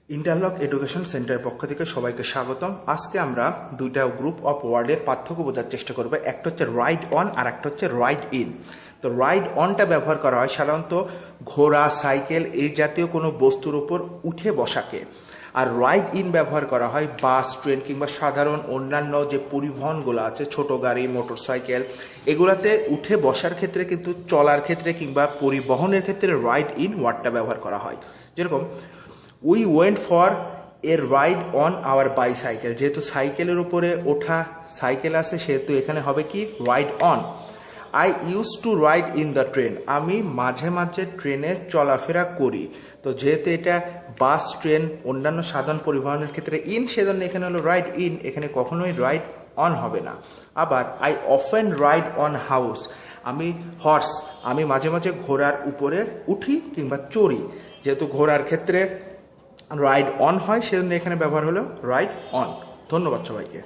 Interlock education সেন্টারের পক্ষ থেকে সবাইকে স্বাগতম। আজকে আমরা দুইটা গ্রুপ অফ ওয়ার্ডের পার্থক্য বোঝার চেষ্টা করব। একটা হচ্ছে রাইড অন আর একটা হচ্ছে রাইড ইন। তো রাইড অনটা ব্যবহার করা হয় সাধারণত ঘোড়া, সাইকেল এই জাতীয় কোনো বস্তুর উপর উঠে বসাকে, আর রাইড ইন ব্যবহার করা হয় বাস, ট্রেন কিংবা সাধারণ অন্যান্য যে পরিবহনগুলো আছে, ছোট গাড়ি, মোটর সাইকেল, এগুলাতে উঠে বসার ক্ষেত্রে কিন্তু চলার ক্ষেত্রে কিংবা পরিবহনের ক্ষেত্রে রাইড ইন ওয়ার্ডটা ব্যবহার করা হয়। যেরকম we went for a ride on our bicycle, যেহেতু সাইকেলের উপরে ওঠা সাইকেল আছে সেহেতু এখানে হবে কি ride on. I use to ride in the train, আমি মাঝে মাঝে ট্রেনে চলাফেরা করি। তো যেহেতু এটা বাস, ট্রেন, অন্যান্য সাধারণ পরিবহনের ক্ষেত্রে ইন, সেজন্য এখানে হলো রাইড ইন, এখানে কখনোই রাইড অন হবে না। আবার I often ride on house, আমি মাঝে মাঝে ঘোড়ার উপরে উঠি কিংবা চড়ি। যেহেতু ঘোড়ার ক্ষেত্রে রাইড অন হয় সেজন্য এখানে ব্যবহার হলো রাইড অন। ধন্যবাদ সবাইকে।